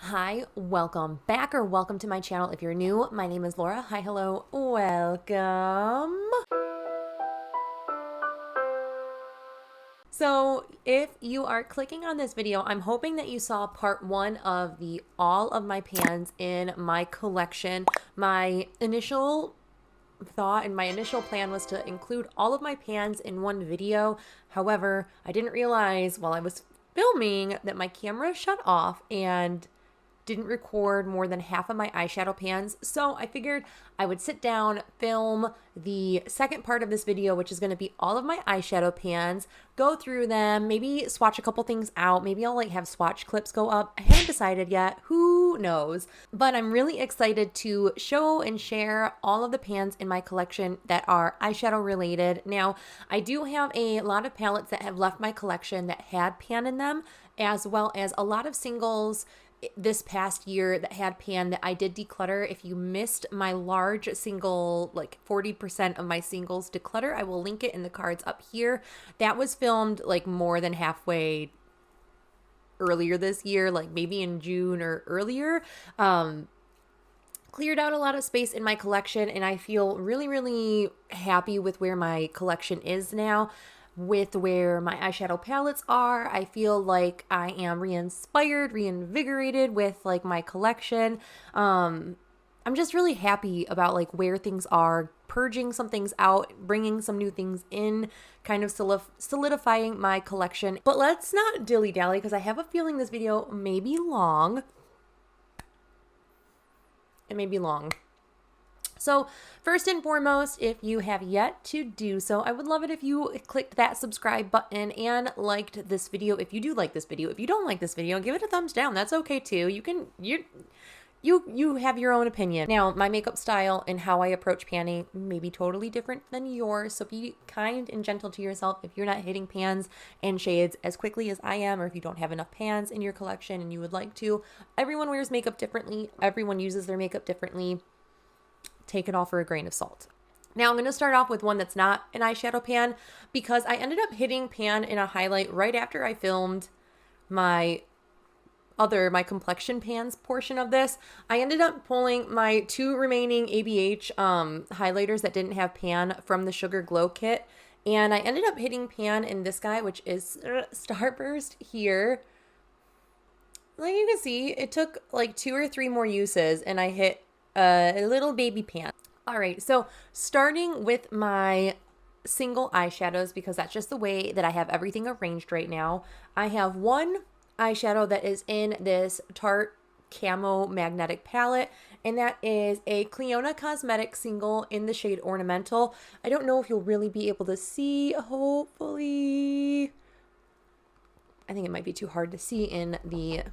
Hi, welcome back or welcome to my channel. If you're new, my name is Laura. Hi, hello, welcome. So if you are clicking on this video, I'm hoping that you saw part one of the all of my pans in my collection. My initial thought and my initial plan was to include all of my pans in one video. However, I didn't realize while I was filming that my camera shut off and didn't record more than half of my eyeshadow pans. So I figured I would sit down, film the second part of this video, which is going to be all of my eyeshadow pans, go through them, maybe swatch a couple things out. Maybe I'll have swatch clips go up. I haven't decided yet. Who knows? But I'm really excited to show and share all of the pans in my collection that are eyeshadow related. Now, I do have a lot of palettes that have left my collection that had pan in them, as well as a lot of singles this past year that had pan that I did declutter. If you missed my large single, like 40% of my singles declutter, I will link it in the cards up here. That was filmed like more than halfway earlier this year, like maybe in June or earlier. Cleared out a lot of space in my collection, and I feel really, really happy with where my collection is now. With where my eyeshadow palettes are, I feel like I am re-inspired, reinvigorated with like my collection. I'm just really happy about like where things are, purging some things out, bringing some new things in, kind of solidifying my collection. But let's not dilly-dally because I have a feeling this video may be long. It may be long. So first and foremost, if you have yet to do so, I would love it if you clicked that subscribe button and liked this video. If you do like this video, if you don't like this video, give it a thumbs down. That's okay too. You have your own opinion. Now, my makeup style and how I approach panning may be totally different than yours, so be kind and gentle to yourself if you're not hitting pans and shades as quickly as I am, or if you don't have enough pans in your collection and you would like to. Everyone wears makeup differently. Everyone uses their makeup differently. Take it all for a grain of salt. Now I'm going to start off with one that's not an eyeshadow pan because I ended up hitting pan in a highlight right after I filmed my complexion pans portion of this. I ended up pulling my two remaining ABH highlighters that didn't have pan from the Sugar Glow kit, and I ended up hitting pan in this guy, which is Starburst here. Like you can see, it took like 2 or 3 more uses and I hit a little baby pan. All right, so starting with my single eyeshadows, because that's just the way that I have everything arranged right now. I have one eyeshadow that is in this Tarte Camo magnetic palette, and that is a Unearthly Cosmetics single in the shade Ornamental. I don't know if you'll really be able to see, hopefully. I think it might be too hard to see in the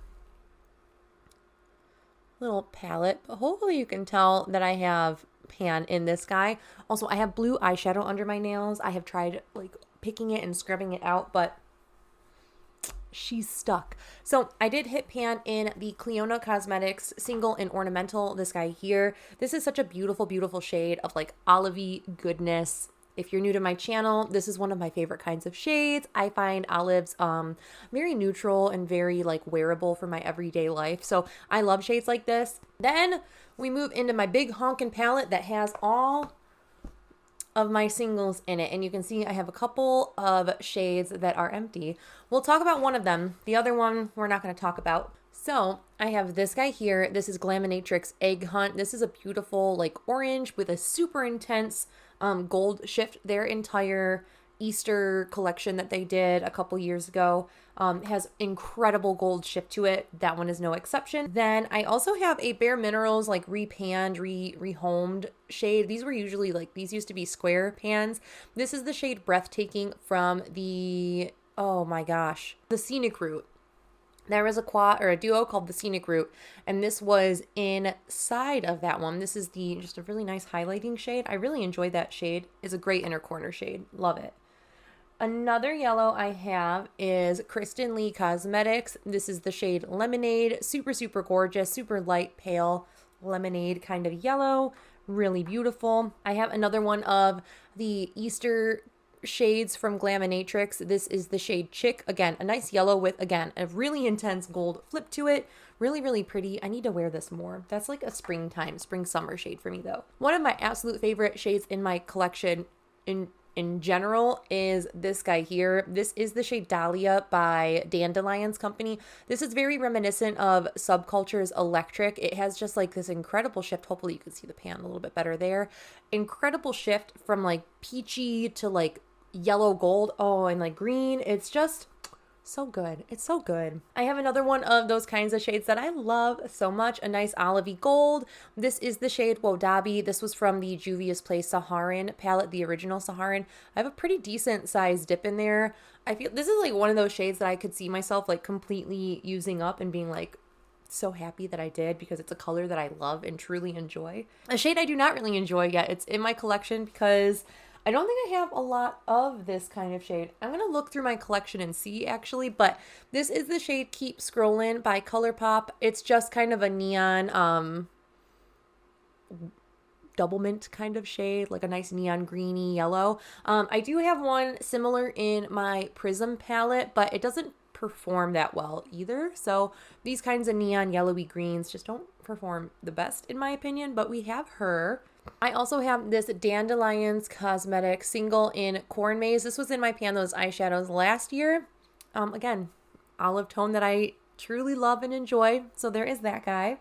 little palette, but hopefully you can tell that I have pan in this guy. Also, I have blue eyeshadow under my nails. I have tried like picking it and scrubbing it out, but she's stuck. So I did hit pan in the Unearthly Cosmetics single in Ornamental, this guy here. This is such a beautiful, beautiful shade of like olivey goodness. If you're new to my channel, this is one of my favorite kinds of shades. I find olives very neutral and very like wearable for my everyday life. So I love shades like this. Then we move into my big honkin' palette that has all of my singles in it. And you can see I have a couple of shades that are empty. We'll talk about one of them. The other one we're not going to talk about. So I have this guy here. This is Glaminatrix Egg Hunt. This is a beautiful like orange with a super intense gold shift. Their entire Easter collection that they did a couple years ago has incredible gold shift to it. That one is no exception. Then I also have a Bare Minerals like repanned, rehomed shade. These were usually like, these used to be square pans. This is the shade Breathtaking from the, oh my gosh, the Scenic Route. There was a duo called the Scenic Route, and this was inside of that one. This is just a really nice highlighting shade. I really enjoyed that shade. It's a great inner corner shade. Love it. Another yellow I have is Kristen Lee Cosmetics. This is the shade Lemonade. Super, super gorgeous, super light, pale lemonade kind of yellow. Really beautiful. I have another one of the Easter shades from Glaminatrix. This is the shade Chick. Again, a nice yellow with, again, a really intense gold flip to it. Really, really pretty. I need to wear this more. That's like a springtime, spring-summer shade for me though. One of my absolute favorite shades in my collection in general is this guy here. This is the shade Dahlia by Dandelion's company. This is very reminiscent of Subculture's Electric. It has just like this incredible shift. Hopefully you can see the pan a little bit better there. Incredible shift from like peachy to like yellow gold. Oh, and like green. It's just so good. It's so good. I have another one of those kinds of shades that I love so much. A nice olivey gold. This is the shade Wodabi. This was from the Juvia's Place Saharan palette, the original Saharan. I have a pretty decent size dip in there. I feel this is like one of those shades that I could see myself like completely using up and being like so happy that I did, because it's a color that I love and truly enjoy. A shade I do not really enjoy yet. It's in my collection because I don't think I have a lot of this kind of shade. I'm going to look through my collection and see actually, but this is the shade Keep Scrollin' by ColourPop. It's just kind of a neon double mint kind of shade, like a nice neon greeny yellow. I do have one similar in my Prism palette, but it doesn't perform that well either. So these kinds of neon yellowy greens just don't perform the best in my opinion, but we have her. I also have this Dandelion's Cosmetics single in Corn Maze. This was in my Pan Those Eyeshadows last year. Again, olive tone that I truly love and enjoy. So there is that guy.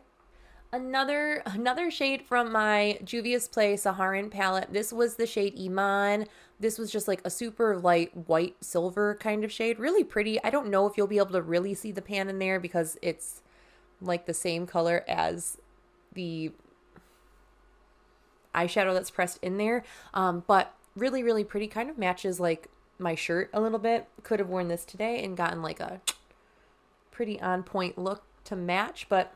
Another shade from my Juvia's Place Saharan palette. This was the shade Iman. This was just like a super light white silver kind of shade. Really pretty. I don't know if you'll be able to really see the pan in there because it's like the same color as the eyeshadow that's pressed in there, but really, really pretty. Kind of matches like my shirt a little bit. Could have worn this today and gotten like a pretty on point look to match, but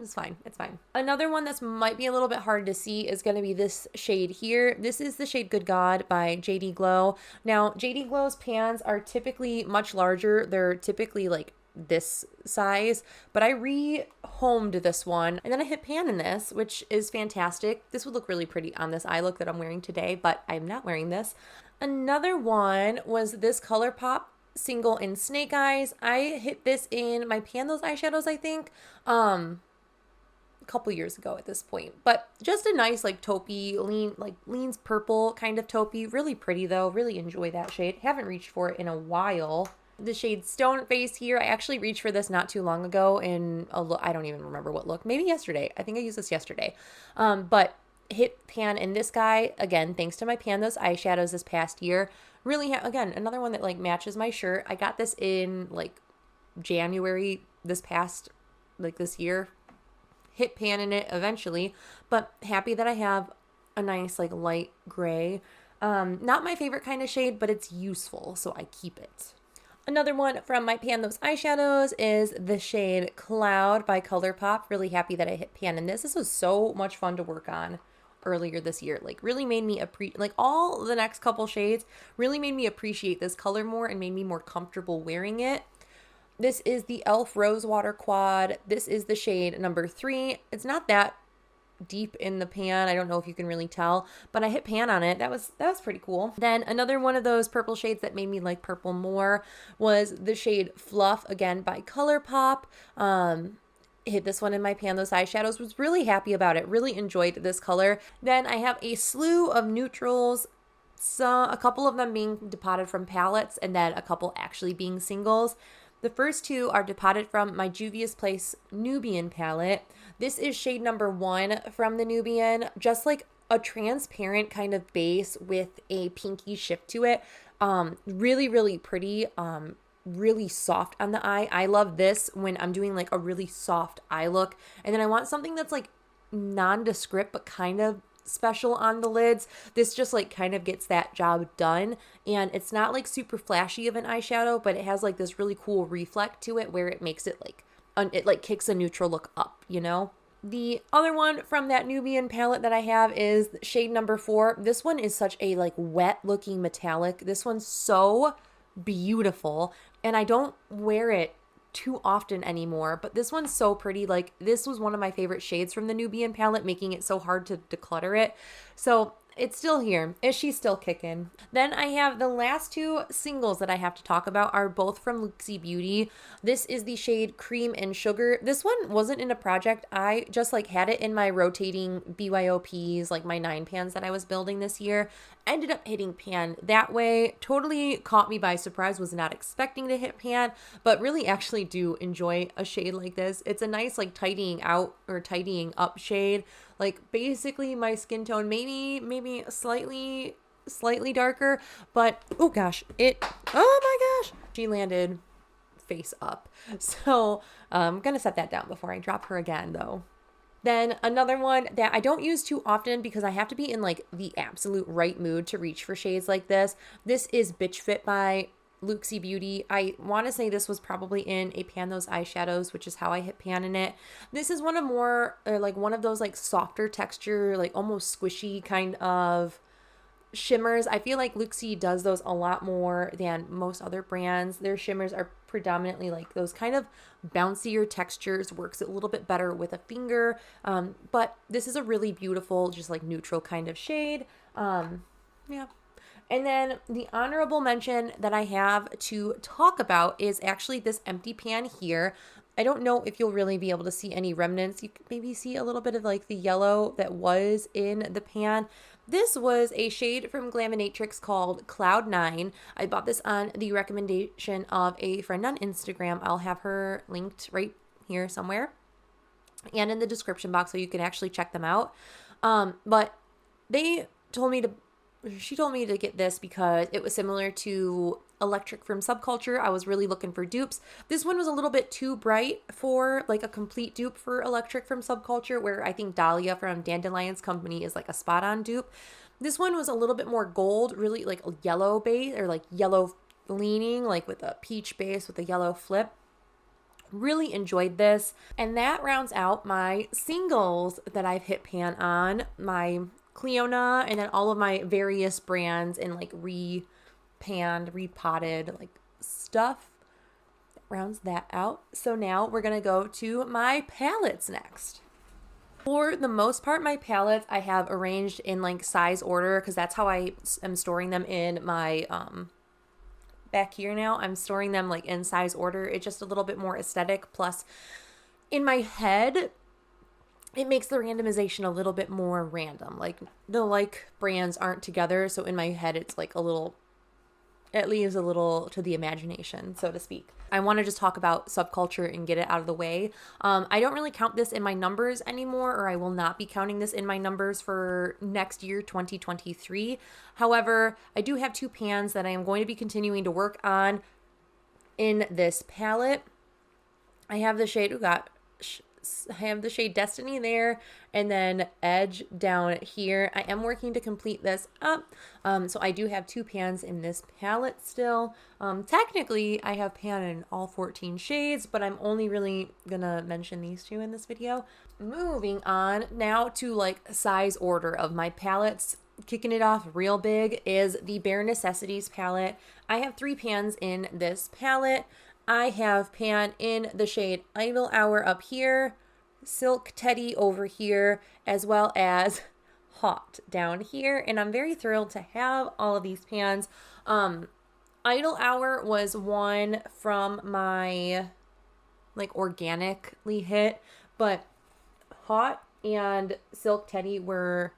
it's fine. It's fine. Another one that's might be a little bit hard to see is going to be this shade here. This is the shade Good God by JD Glow. Now, JD Glow's pans are typically much larger. They're typically like this size, but I rehomed this one and then I hit pan in this, which is fantastic. This would look really pretty on this eye look that I'm wearing today, but I'm not wearing this. Another one was this ColourPop single in Snake Eyes. I hit this in my Pan Those Eyeshadows, I think, a couple years ago at this point, but just a nice like taupey leans purple kind of taupey. Really pretty though. Really enjoy that shade. Haven't reached for it in a while. The shade Stone Face here, I actually reached for this not too long ago in a look. I don't even remember what look. Maybe yesterday. I think I used this yesterday. But hit pan in this guy again, thanks to my Pan Those Eyeshadows this past year. Really, again, another one that like matches my shirt. I got this in like January this year. Hit pan in it eventually, but happy that I have a nice like light gray. Not my favorite kind of shade, but it's useful, so I keep it. Another one from my Pan Those Eyeshadows is the shade Cloud by ColourPop. Really happy that I hit pan in this. This was so much fun to work on earlier this year. Like really made me appreciate, like all the next couple shades really made me appreciate this color more and made me more comfortable wearing it. This is the e.l.f. Rosewater Quad. This is the shade number 3. It's not that deep in the pan. I don't know if you can really tell, but I hit pan on it. That was pretty cool. Then another one of those purple shades that made me like purple more was the shade Fluff, again by ColourPop. Hit this one in my Pan Those Eyeshadows. Was really happy about it. Really enjoyed this color. Then I have a slew of neutrals. So a couple of them being depotted from palettes and then a couple actually being singles. The first two are depotted from my Juvia's Place Nubian palette. This is shade number 1 from the Nubian. Just like a transparent kind of base with a pinky shift to it. Really, really pretty. Really soft on the eye. I love this when I'm doing like a really soft eye look. And then I want something that's like nondescript but kind of special on the lids. This just like kind of gets that job done, and it's not like super flashy of an eyeshadow, but it has like this really cool reflect to it where it makes it like it like kicks a neutral look up, you know. The other one from that Nubian palette that I have is shade number 4. This one is such a like wet looking metallic. This one's so beautiful, and I don't wear it too often anymore, but this one's so pretty. Like this was one of my favorite shades from the Nubian palette, making it so hard to declutter it. So It's still here. Is she still kicking? Then I have the last two singles that I have to talk about are both from Luxie Beauty. This is the shade Cream and Sugar. This one wasn't in a project. I just like had it in my rotating BYOPs, like my 9 pans that I was building this year. Ended up hitting pan that way. Totally caught me by surprise. Was not expecting to hit pan, but really actually do enjoy a shade like this. It's a nice like tidying out or tidying up shade. Like basically my skin tone, maybe slightly darker, but oh gosh, oh my gosh, she landed face up. So I'm gonna set that down before I drop her again though. Then another one that I don't use too often because I have to be in like the absolute right mood to reach for shades like this. This is Bitch Fit by Luxie Beauty. I want to say this was probably in a Pan Those Eyeshadows, which is how I hit pan in it. This is one of those like softer texture, like almost squishy kind of shimmers. I feel like Luxie does those a lot more than most other brands. Their shimmers are predominantly like those kind of bouncier textures, works a little bit better with a finger. But this is a really beautiful, just like neutral kind of shade. Yeah. And then the honorable mention that I have to talk about is actually this empty pan here. I don't know if you'll really be able to see any remnants. You could maybe see a little bit of like the yellow that was in the pan. This was a shade from Glaminatrix called Cloud 9. I bought this on the recommendation of a friend on Instagram. I'll have her linked right here somewhere and in the description box so you can actually check them out. But she told me to get this because it was similar to Electric from Subculture. I was really looking for dupes. This one was a little bit too bright for like a complete dupe for Electric from Subculture, where I think Dahlia from Dandelion's Company is like a spot on dupe. This one was a little bit more gold, really like a yellow base or like yellow leaning, like with a peach base with a yellow flip. Really enjoyed this. And that rounds out my singles that I've hit pan on. My Cleona and then all of my various brands and like repanned, repotted like stuff. That rounds that out. So now we're going to go to my palettes next. For the most part, my palettes I have arranged in like size order because that's how I am storing them in my back here now. I'm storing them like in size order. It's just a little bit more aesthetic. Plus in my head, it makes the randomization a little bit more random. Like the like brands aren't together. So in my head, it's like it leaves a little to the imagination, so to speak. I want to just talk about Subculture and get it out of the way. I don't really count this in my numbers anymore, or I will not be counting this in my numbers for next year, 2023. However, I do have 2 pans that I am going to be continuing to work on in this palette. I have the shade, Destiny there, and then Edge down here. I am working to complete this up. So I do have 2 pans in this palette still. Technically, I have pan in all 14 shades, but I'm only really gonna mention these 2 in this video. Moving on now to like size order of my palettes. Kicking it off real big is the Bare Necessities palette. I have 3 pans in this palette. I have pan in the shade Idle Hour up here, Silk Teddy over here, as well as Hot down here. And I'm very thrilled to have all of these pans. Idle Hour was one from my like organically hit, but Hot and Silk Teddy were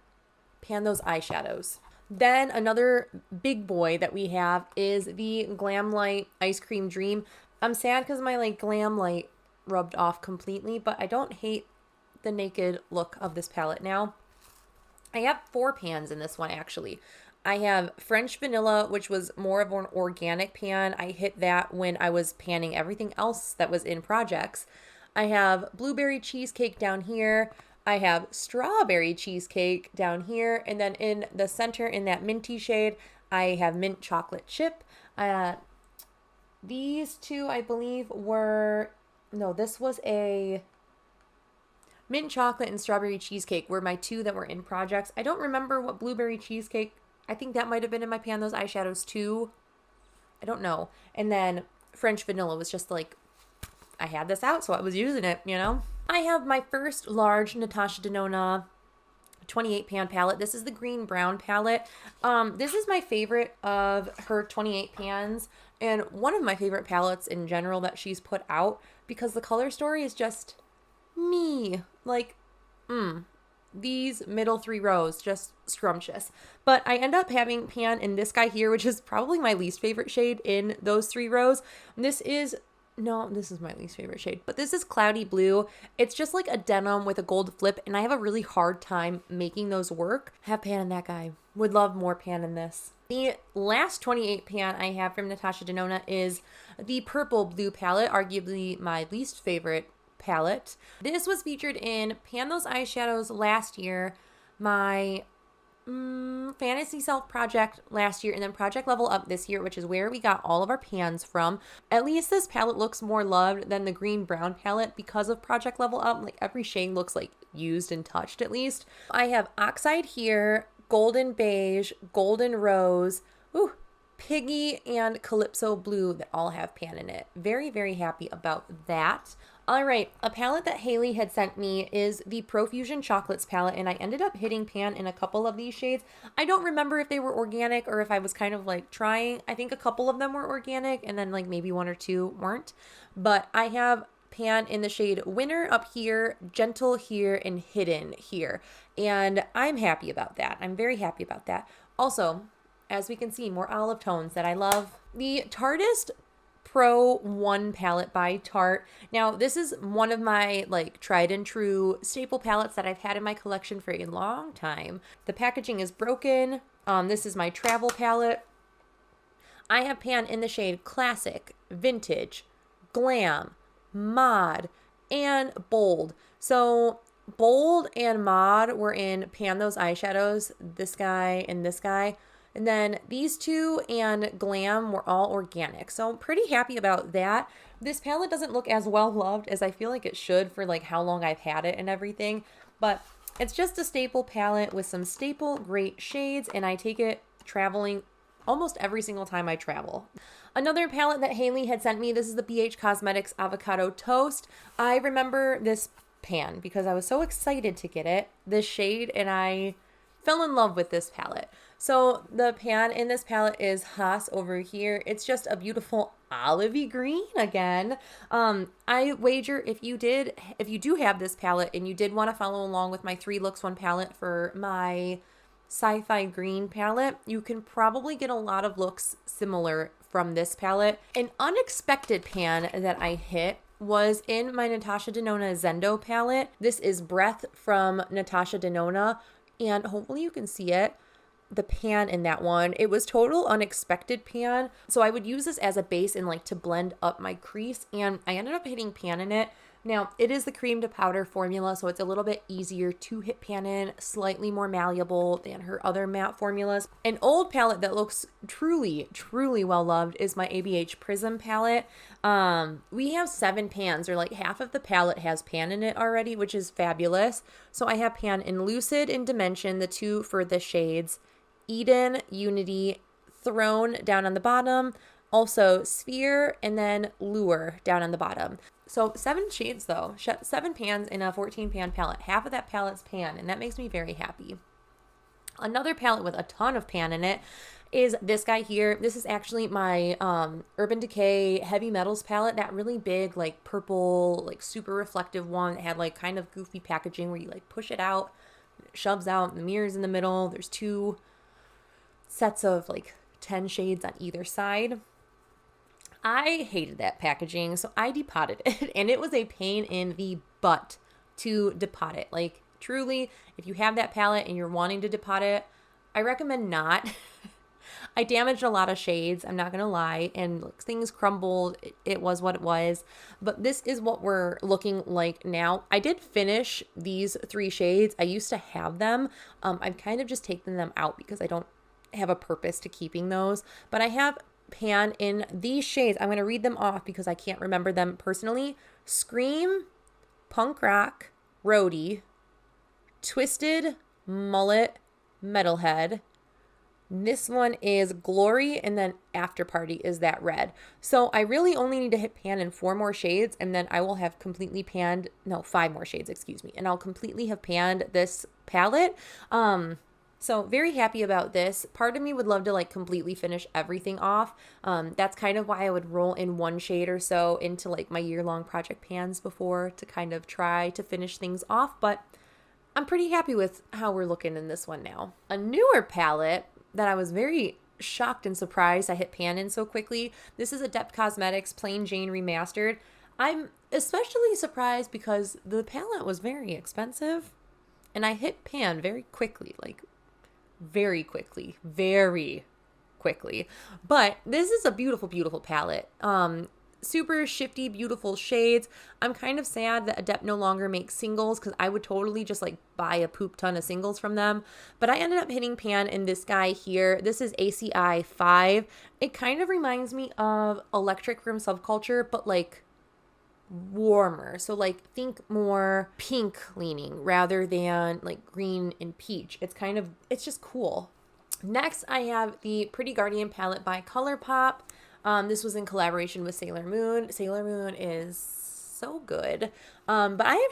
Pan Those Eyeshadows. Then another big boy that we have is the Glam Light Ice Cream Dream. I'm sad because my like Glam Light rubbed off completely, but I don't hate the naked look of this palette now. I have 4 pans in this one actually. I have French Vanilla, which was more of an organic pan. I hit that when I was panning everything else that was in projects. I have Blueberry Cheesecake down here. I have Strawberry Cheesecake down here. And then in the center in that minty shade, I have Mint Chocolate Chip. These 2, I believe, this was a Mint Chocolate and Strawberry Cheesecake were my 2 that were in projects. I don't remember what Blueberry Cheesecake, I think that might have been in my Pan Those Eyeshadows too. I don't know. And then French Vanilla was just like, I had this out, so I was using it, you know? I have my first large Natasha Denona 28 pan palette. This is the green brown palette. This is my favorite of her 28 pans and one of my favorite palettes in general that she's put out because the color story is just me. Like, these middle 3 rows, just scrumptious. But I end up having pan in this guy here, which is probably my least favorite shade in those 3 rows. This is my least favorite shade, but this is Cloudy Blue. It's just like a denim with a gold flip, and I have a really hard time making those work. Have pan in that guy. Would love more pan in this. The last 28 pan I have from Natasha Denona is the Purple Blue palette, arguably my least favorite palette. This was featured in Pan Those Eyeshadows last year, my Fantasy Self project last year, and then Project Level Up this year, which is where we got all of our pans from. At least this palette looks more loved than the green brown palette because of Project Level Up. Like, every shade looks like used and touched at least. I have Oxide here, Golden Beige, Golden Rose, Piggy, and Calypso Blue that all have pan in it. Very, very happy about that. All right, a palette that Haley had sent me is the Profusion Chocolates palette, and I ended up hitting pan in a couple of these shades. I don't remember if they were organic or if I was kind of like trying. I think a couple of them were organic and then like maybe 1 or 2 weren't. But I have pan in the shade Winter up here, Gentle here, and Hidden here. And I'm happy about that. I'm very happy about that. Also, as we can see, more olive tones that I love. The Tarteist Pro 1 palette by Tarte. Now, this is one of my like tried and true staple palettes that I've had in my collection for a long time. The packaging is broken. This is my travel palette. I have pan in the shade Classic, Vintage, Glam, Mod, and Bold. So Bold and Mod were in Pan Those Eyeshadows, this guy and this guy. And then these 2 and Glam were all organic. So I'm pretty happy about that. This palette doesn't look as well loved as I feel like it should for like how long I've had it and everything. But it's just a staple palette with some staple great shades, and I take it traveling almost every single time I travel. Another palette that Haley had sent me, this is the BH Cosmetics Avocado Toast. I remember this pan because I was so excited to get it, this shade, and I fell in love with this palette. So the pan in this palette is Haas over here. It's just a beautiful olivey green again. I wager if you do have this palette and you did want to follow along with my 3 looks 1 palette for my sci-fi green palette, you can probably get a lot of looks similar from this palette. An unexpected pan that I hit was in my Natasha Denona Zendo palette. This is Breath from Natasha Denona, and hopefully you can see it. The pan in that one, it was total unexpected pan, so I would use this as a base and like to blend up my crease, and I ended up hitting pan in it. Now it is the cream to powder formula, so it's a little bit easier to hit pan in, slightly more malleable than her other matte formulas. An old palette that looks truly well loved is my ABH Prism palette. We have 7 pans, or like half of the palette has pan in it already, which is fabulous. So I have pan in Lucid and Dimension, the 2 for the shades, Eden, Unity, Throne down on the bottom, also Sphere, and then Lure down on the bottom. So 7 shades though, 7 pans in a 14 pan palette. Half of that palette's pan, and that makes me very happy. Another palette with a ton of pan in it is this guy here. This is actually my Urban Decay Heavy Metals palette, that really big like purple, like super reflective one that had like kind of goofy packaging where you like push it out, it shoves out, and the mirror's in the middle. There's 2 sets of like 10 shades on either side. I hated that packaging, so I depotted it, and it was a pain in the butt to depot it. Like, truly, if you have that palette and you're wanting to depot it, I recommend not. I damaged a lot of shades, I'm not gonna lie, and look, things crumbled. It was what it was, but this is what we're looking like now. I did finish these 3 shades. I used to have them. I've kind of just taken them out because I don't have a purpose to keeping those, but I have pan in these shades. I'm going to read them off because I can't remember them personally. Scream, Punk Rock, Roadie, Twisted, Mullet, Metalhead. This one is Glory, and then After Party is that red. So I really only need to hit pan in 4 more shades, and then I will have completely panned, no, 5 more shades, excuse me, and I'll completely have panned this palette. So very happy about this. Part of me would love to like completely finish everything off. That's kind of why I would roll in one shade or so into like my year-long project pans before to kind of try to finish things off. But I'm pretty happy with how we're looking in this one now. A newer palette that I was very shocked and surprised I hit pan in so quickly. This is Adept Cosmetics Plain Jane Remastered. I'm especially surprised because the palette was very expensive and I hit pan very quickly, like very quickly. But this is a beautiful, beautiful palette. Super shifty, beautiful shades. I'm kind of sad that Adept no longer makes singles because I would totally just like buy a poop ton of singles from them. But I ended up hitting pan in this guy here. This is ACI 5. It kind of reminds me of Electric Room Subculture, but like warmer. So like think more pink leaning rather than like green and peach. It's just cool. Next, I have the Pretty Guardian palette by ColourPop. This was in collaboration with Sailor Moon. Sailor Moon is so good. But I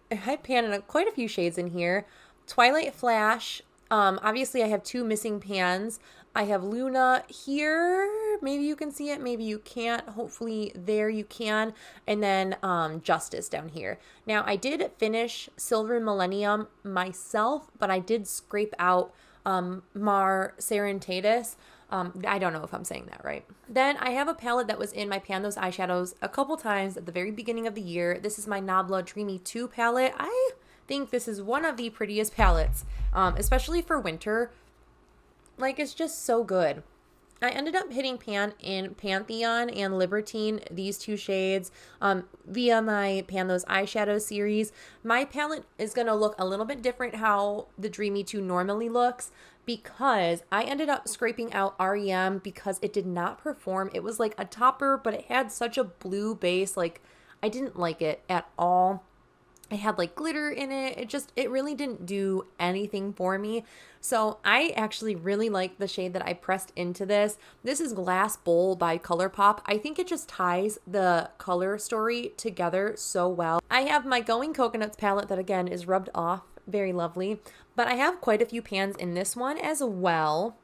have pan in quite a few shades in here. Twilight Flash. Obviously, I have two missing pans. I have Luna here. Maybe you can see it. Maybe you can't. Hopefully there you can. And then Justice down here. Now, I did finish Silver Millennium myself, but I did scrape out Mar Serentatis. I don't know if I'm saying that right. Then I have a palette that was in my Pan Those Eyeshadows a couple times at the very beginning of the year. This is my Nabla Dreamy 2 palette. I think this is one of the prettiest palettes, especially for winter. Like, it's just so good. I ended up hitting pan in Pantheon and Libertine, these two shades, via my Pan Those Eyeshadow series. My palette is going to look a little bit different how the Dreamy 2 normally looks because I ended up scraping out REM because it did not perform. It was like a topper, but it had such a blue base. Like, I didn't like it at all. It had like glitter in it. It really didn't do anything for me. So I actually really like the shade that I pressed into this. This is Glass Bowl by ColourPop. I think it just ties the color story together so well. I have my Going Coconuts palette that again is rubbed off. Very lovely. But I have quite a few pans in this one as well.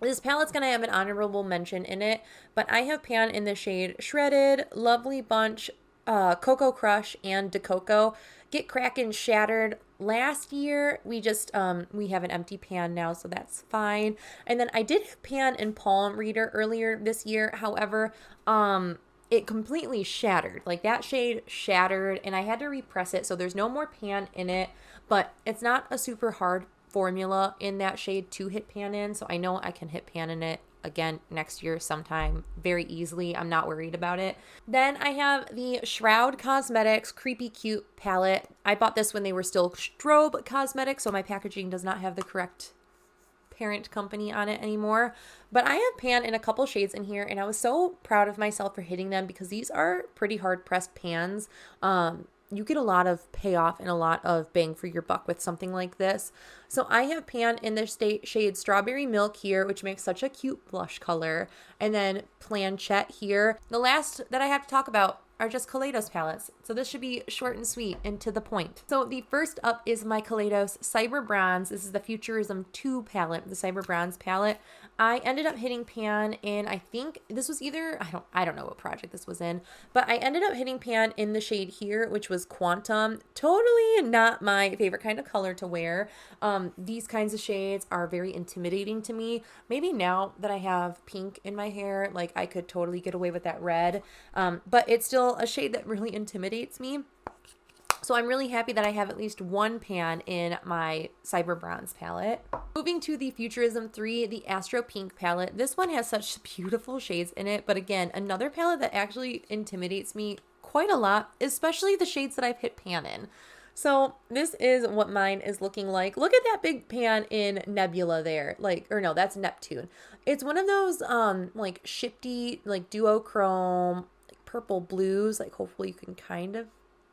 This palette's going to have an honorable mention in it, but I have pan in the shade Shredded, Lovely Bunch, Cocoa Crush, and DeCoco. Get Crackin' Shattered. Last year, we have an empty pan now, so that's fine. And then I did have pan in Palm Reader earlier this year. However, it completely shattered. Like, that shade shattered, and I had to repress it, so there's no more pan in it. But it's not a super hard formula in that shade to hit pan in, so I know I can hit pan in it again next year sometime very easily. I'm not worried about it. Then I have the Shroud Cosmetics Creepy Cute palette. I bought this when they were still Strobe Cosmetics, so my packaging does not have the correct parent company on it anymore. But I have pan in a couple shades in here, and I was so proud of myself for hitting them because these are pretty hard pressed pans. You get a lot of payoff and a lot of bang for your buck with something like this. So I have pan in the shade Strawberry Milk here, which makes such a cute blush color. And then Planchette here. The last that I have to talk about are just Kaleidos palettes. So this should be short and sweet and to the point. So the first up is my Kaleidos Cyber Bronze. This is the Futurism 2 palette, the Cyber Bronze palette. I ended up hitting pan in, I think this was either, I don't know what project this was in, but I ended up hitting pan in the shade here, which was Quantum. Totally not my favorite kind of color to wear. These kinds of shades are very intimidating to me. Maybe now that I have pink in my hair, like I could totally get away with that red. But it's still a shade that really intimidates me. So I'm really happy that I have at least one pan in my Cyber Bronze palette. Moving to the Futurism 3, the Astro Pink palette. This one has such beautiful shades in it, but again, another palette that actually intimidates me quite a lot, especially the shades that I've hit pan in. So this is what mine is looking like. Look at that big pan in Nebula there. Like, or no, that's Neptune. It's one of those like shifty, like duochrome, like purple blues. Like hopefully you can kind of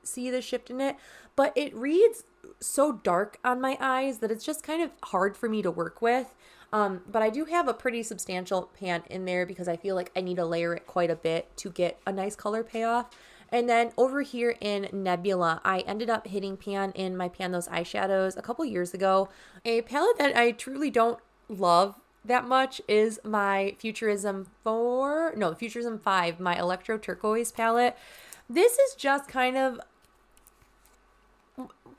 see the shift in it, but it reads so dark on my eyes that it's just kind of hard for me to work with. But I do have a pretty substantial pan in there because I feel like I need to layer it quite a bit to get a nice color payoff. And then over here in Nebula, I ended up hitting pan in my Pan Those eyeshadows a couple years ago. A palette that I truly don't love that much is my Futurism 5, my Electro Turquoise palette. This is just kind of,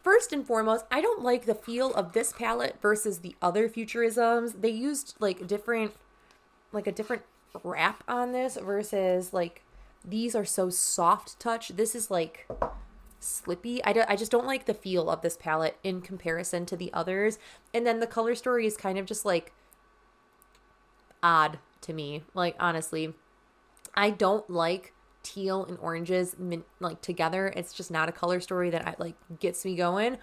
first and foremost, I don't like the feel of this palette versus the other Futurisms. They used like a different wrap on this versus like these are so soft touch. This is like slippy. I just don't like the feel of this palette in comparison to the others. And then the color story is kind of just like odd to me. Like, honestly, I don't like teal and oranges like together. It's just not a color story that I like gets me going.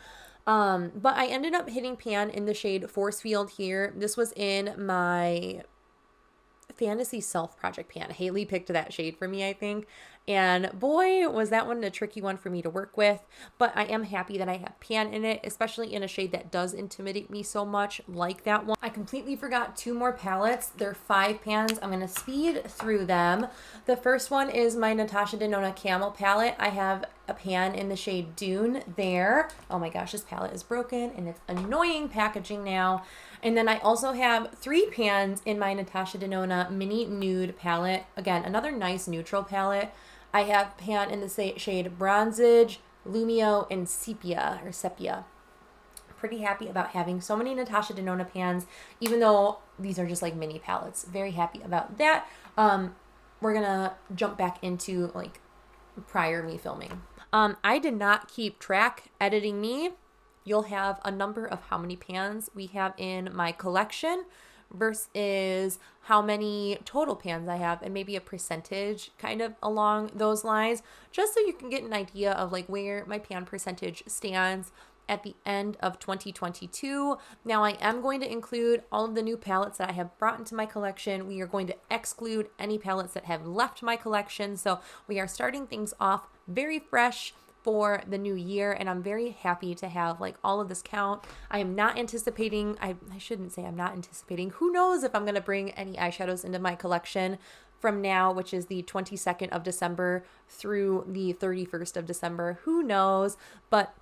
But I ended up hitting pan in the shade Force Field here. This was in my Fantasy Self Project pan. Haley picked that shade for me, I think. And boy, was that one a tricky one for me to work with. But I am happy that I have pan in it, especially in a shade that does intimidate me so much like that one. I completely forgot 2 more palettes. They're 5 pans. I'm going to speed through them. The first one is my Natasha Denona Camo palette. I have a pan in the shade Dune there. Oh my gosh, this palette is broken and it's annoying packaging now. And then I also have 3 pans in my Natasha Denona Mini Nude palette. Again, another nice neutral palette. I have pan in the shade Bronzage, Lumio, and Sepia. Pretty happy about having so many Natasha Denona pans, even though these are just like mini palettes. Very happy about that. We're gonna jump back into like prior me filming. I did not keep track editing me. You'll have a number of how many pans we have in my collection versus how many total pans I have, and maybe a percentage kind of along those lines, just so you can get an idea of like where my pan percentage stands at the end of 2022. Now I am going to include all of the new palettes that I have brought into my collection. We are going to exclude any palettes that have left my collection. So we are starting things off very fresh for the new year, and I'm very happy to have like all of this count. I am not anticipating, I shouldn't say I'm not anticipating. Who knows if I'm going to bring any eyeshadows into my collection from now, which is the 22nd of December through the 31st of December. Who knows? But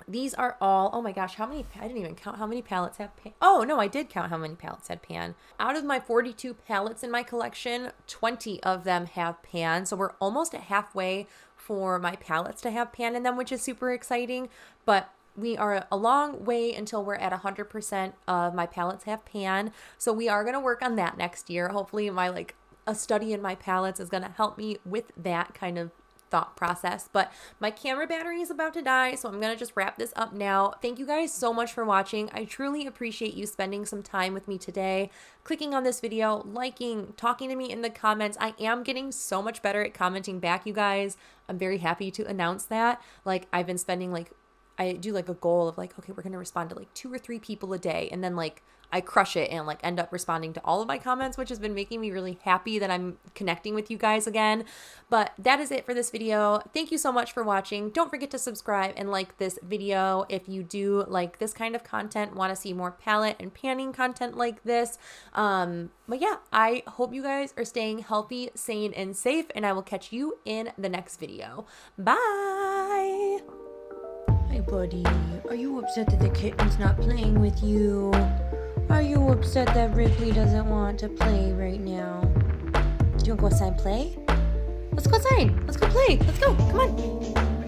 these are all, oh my gosh, how many, I didn't even count how many palettes have pan. Oh no, I did count how many palettes had pan. Out of my 42 palettes in my collection, 20 of them have pan. So we're almost at halfway for my palettes to have pan in them, which is super exciting. But we are a long way until we're at 100% of my palettes have pan. So we are going to work on that next year. Hopefully a study in my palettes is going to help me with that kind of thought process. But my camera battery is about to die, so I'm gonna just wrap this up now. Thank you guys so much for watching. I truly appreciate you spending some time with me today, clicking on this video, liking, talking to me in the comments. I am getting so much better at commenting back, you guys. I'm very happy to announce that. Like, I've been spending I do like a goal of like, okay, we're gonna respond to like 2 or 3 people a day, and then like I crush it and like end up responding to all of my comments, which has been making me really happy that I'm connecting with you guys again. But that is it for this video. Thank you so much for watching. Don't forget to subscribe and like this video if you do like this kind of content, want to see more palette and panning content like this. But yeah, I hope you guys are staying healthy, sane, and safe, and I will catch you in the next video. Bye! Hey buddy, are you upset that the kitten's not playing with you? Are you upset that Ripley doesn't want to play right now? Do you want to go outside and play? Let's go outside. Let's go play. Let's go. Come on.